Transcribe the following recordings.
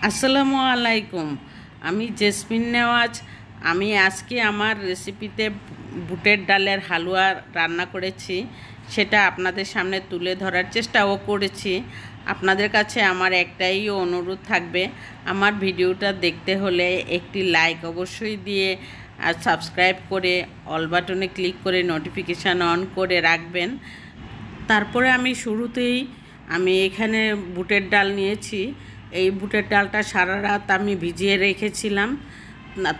আসসালামু আলাইকুম। আমি জেসমিন নেওয়াজ। আমি আজকে আমার রেসিপিতে বুটের ডালের হালুয়া রান্না করেছি, সেটা আপনাদের সামনে তুলে ধরার চেষ্টাও করেছি। আপনাদের কাছে আমার একটাই অনুরোধ থাকবে, আমার ভিডিওটা দেখতে হলে একটি লাইক অবশ্যই দিয়ে আর সাবস্ক্রাইব করে অল বাটনে ক্লিক করে নোটিফিকেশান অন করে রাখবেন। তারপরে আমি শুরুতেই এখানে বুটের ডাল নিয়েছি। এই বুটের ডালটা সারা রাত আমি ভিজিয়ে রেখেছিলাম।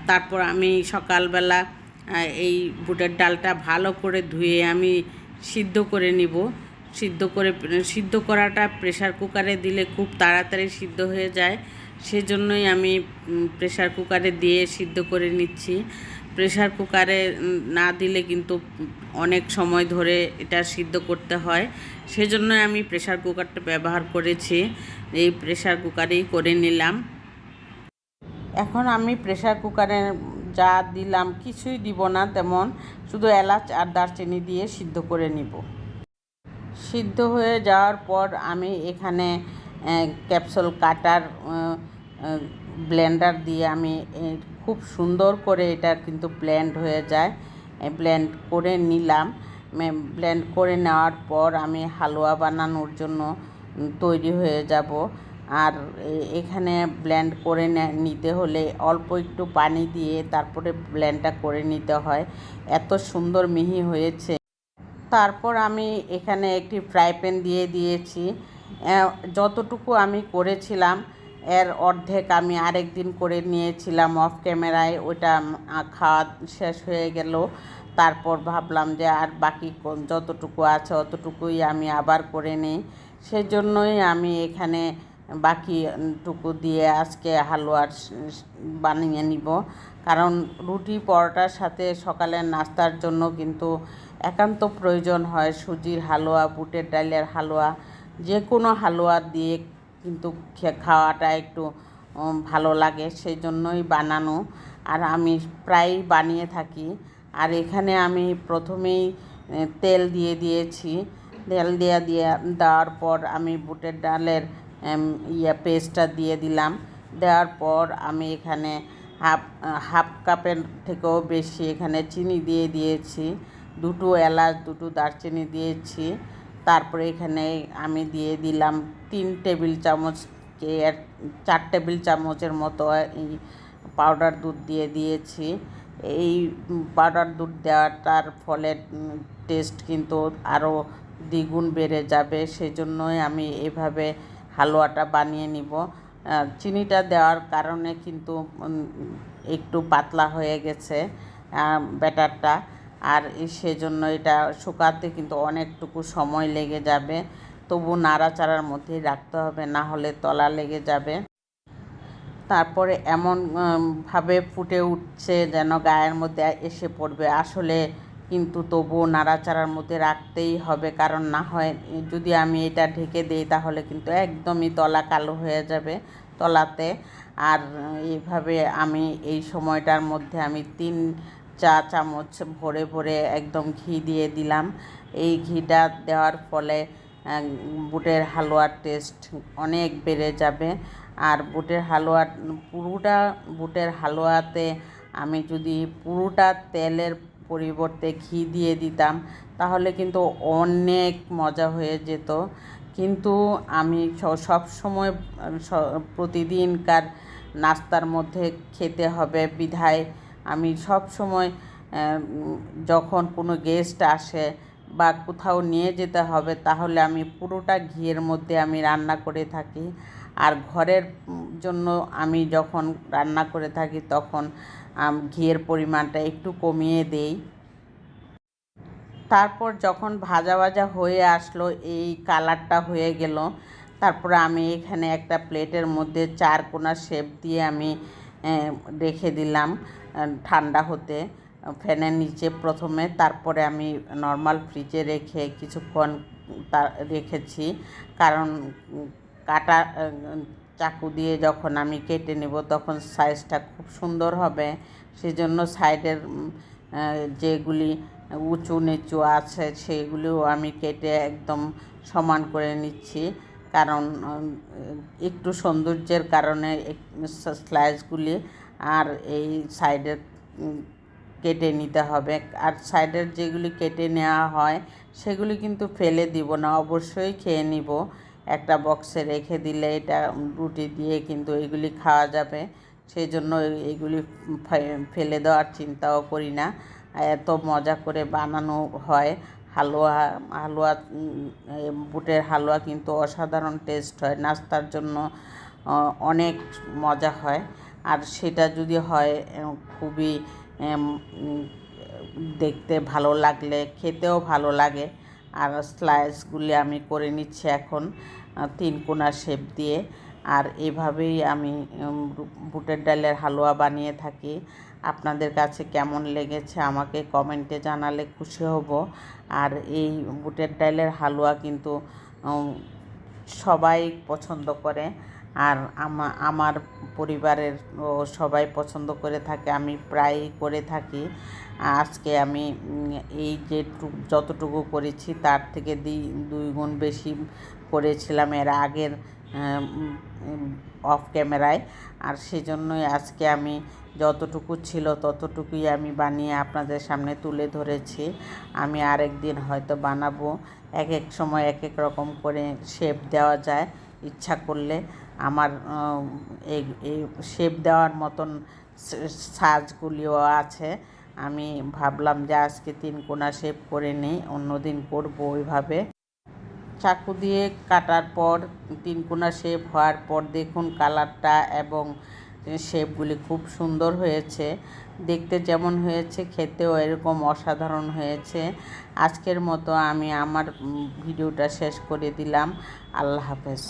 তারপর আমি সকালবেলা এই বুটের ডালটা ভালো করে ধুয়ে আমি সিদ্ধ করে নিব। সিদ্ধ করাটা প্রেসার কুকারে দিলে খুব তাড়াতাড়ি সিদ্ধ হয়ে যায়, সেজন্যই আমি প্রেসার কুকারে দিয়ে সিদ্ধ করে নিচ্ছি। প্রেসার কুকারে না দিলে কিন্তু অনেক সময় ধরে এটা সিদ্ধ করতে হয়, সেজন্য আমি প্রেসার কুকারটা ব্যবহার করেছি। এই প্রেসার কুকারেই করে নিলাম। এখন আমি প্রেসার কুকারে যা দিলাম কিছুই দিব না তেমন, শুধু এলাচ আর দারচিনি দিয়ে সিদ্ধ করে নিব। সিদ্ধ হয়ে যাওয়ার পর আমি এখানে ক্যাপসুল কাটার ব্লেন্ডার দিয়ে আমি খুব সুন্দর করে এটা কিন্তু ব্লেন্ড হয়ে যায়। ব্লেন্ড করে নিলাম। ব্লেন্ড করে নেওয়ার পর আমি হালুয়া বানানোর জন্য তৈরি হয়ে যাব। আর এখানে ব্লেন্ড করে নিতে হলে অল্প একটু পানি দিয়ে তারপরে ব্লেন্ডটা করে নিতে হয়। এত সুন্দর মিহি হয়েছে। তারপর আমি এখানে একটি ফ্রাই প্যান দিয়ে দিয়েছি। যতটুকু আমি করেছিলাম এর অর্ধেক আমি আরেক দিন করে নিয়েছিলাম অফ ক্যামেরায়। ওইটা খাওয়া শেষ হয়ে গেল। তারপর ভাবলাম যে আর বাকি যতটুকু আছে অতটুকুই আমি আবার করে নিই। সেজন্যই আমি এখানে বাকিটুকু দিয়ে আজকে হালুয়া বানিয়ে নিব। কারণ রুটি পরোটার সাথে সকালের নাস্তার জন্য কিন্তু একান্ত প্রয়োজন হয় সুজির হালুয়া, বুটের ডালের হালুয়া, যে কোনো হালুয়া দিয়ে কিন্তু খাওয়াটা একটু ভালো লাগে, সেই জন্যই বানানো। আর আমি প্রায়ই বানিয়ে থাকি। আর এখানে আমি প্রথমেই তেল দিয়ে দিয়েছি। তেল দেওয়ার পর আমি বুটের ডালের পেস্টটা দিয়ে দিলাম। দেওয়ার পর আমি এখানে হাফ কাপের থেকেও বেশি এখানে চিনি দিয়ে দিয়েছি। দুটো এলাচ, দুটো দারচিনি দিয়েছি। তারপরে এখানে আমি দিয়ে দিলাম 3 টেবিল চামচকে 4 টেবিল চামচের মতো এই পাউডার দুধ দিয়ে দিয়েছি। এই পাউডার দুধ দেওয়াটার ফলে টেস্ট কিন্তু আরও দ্বিগুণ বেড়ে যাবে, সেজন্যই আমি এভাবে হালুয়াটা বানিয়ে নিব। চিনিটা দেওয়ার কারণে কিন্তু একটু পাতলা হয়ে গেছে ব্যাটারটা। আর সেজন্য এটা শুকাতে কিন্তু অনেকটুকু সময় লেগে যাবে। তবু নাড়াচাড়ার মধ্যেই রাখতে হবে, না হলে তলা লেগে যাবে। তারপরে এমন ভাবে ফুটে উঠছে যেন গায়ের মধ্যে এসে পড়বে। আসলে কিন্তু তবুও নাড়াচাড়ার মধ্যে রাখতেই হবে, কারণ না হয় যদি আমি এটা ঢেকে দিই তাহলে কিন্তু একদমই তলা কালো হয়ে যাবে তলাতে। আর এইভাবে আমি এই সময়টার মধ্যে আমি 3 চা চামচ ভরে ভরে একদম ঘি দিয়ে দিলাম। এই ঘিটা দেওয়ার ফলে বুটের হালুয়ার টেস্ট অনেক বেড়ে যাবে। আর পুরোটা বুটের হালুয়াতে আমি যদি পুরোটা তেলের পরিবর্তে ঘি দিয়ে দিতাম তাহলে কিন্তু অনেক মজা হয়ে যেত। কিন্তু আমি সব সময় প্রতিদিনকার নাস্তার মধ্যে খেতে হবে বিধায় আমি সব সময় যখন কোনো গেস্ট আসে বা কোথাও নিয়ে যেতে হবে তাহলে আমি পুরোটা ঘিয়ের মধ্যে আমি রান্না করে থাকি। আর ঘরের জন্য আমি যখন রান্না করে থাকি তখন ঘিয়ের পরিমাণটা একটু কমিয়ে দেই। তারপর যখন ভাজা ভাজা হয়ে আসলো, এই কালারটা হয়ে গেল, তারপরে আমি এখানে একটা প্লেটের মধ্যে 4 কোনা শেপ দিয়ে আমি রেখে দিলাম ঠান্ডা হতে ফ্যানের নিচে প্রথমে। তারপরে আমি নর্মাল ফ্রিজে রেখে কিছুক্ষণ রেখেছি, কারণ কাটা চাকু দিয়ে যখন আমি কেটে নেব তখন সাইজটা খুব সুন্দর হবে। সেজন্য সাইডের যেগুলি উঁচু নিচু আছে সেইগুলিও আমি কেটে একদম সমান করে নিচ্ছি। কারণ একটু সৌন্দর্যের কারণে স্লাইসগুলি আর এই সাইডের কেটে নিতে হবে। আর সাইডের যেগুলি কেটে নেওয়া হয় সেগুলি কিন্তু ফেলে দিব না, অবশ্যই খেয়ে নিব। একটা বক্সে রেখে দিলে এটা রুটি দিয়ে কিন্তু এগুলি খাওয়া যাবে, সেই জন্য এগুলি ফেলে দেওয়ার চিন্তাও করি না। এত মজা করে বানানো হয় হালুয়া। বুটের হালুয়া কিন্তু অসাধারণ টেস্ট হয়, নাস্তার জন্য অনেক মজা হয়। আর সেটা যদি হয় খুবই দেখতে ভালো লাগলে খেতেও ভালো লাগে। আর স্লাইসগুলি আমি করে নিচ্ছি এখন 3 কোণা শেপ দিয়ে। আর এভাবেই আমি বুটের ডালের হালুয়া বানিয়ে থাকি। আপনাদের কাছে কেমন লেগেছে আমাকে কমেন্টে জানালে খুশি হব। আর এই বুটের ডালের হালুয়া কিন্তু সবাই পছন্দ করে, আর আমার পরিবারের সবাই পছন্দ করে থাকে, আমি প্রায়ই করে থাকি। আজকে আমি এই যতটুকু করেছি তার থেকে 2 গুণ বেশি করেছিলাম এর আগের অফ ক্যামেরায়। আর সেজন্যই আজকে আমি যতটুকু ছিল ততটুকুই আমি বানিয়ে আপনাদের সামনে তুলে ধরেছি। আমি আরেক দিন হয়তো বানাবো। এক এক সময় এক এক রকম করে শেপ দেওয়া যায় ইচ্ছা করলে। আমার এই শেপ দেওয়ার মতন সাজগুলিও আছে। আমি ভাবলাম যে আজকে 3 কোণা শেপ করে নিই, অন্য দিন করবো ওইভাবে। চাকু দিয়ে কাটার পর 3 কোণা শেপ হওয়ার পর দেখুন কালারটা এবং শেপগুলি খুব সুন্দর হয়েছে, দেখতে যেমন হয়েছে খেতেও এরকম অসাধারণ হয়েছে। আজকের মতো আমি আমার ভিডিওটা শেষ করে দিলাম। আল্লাহ হাফেজ।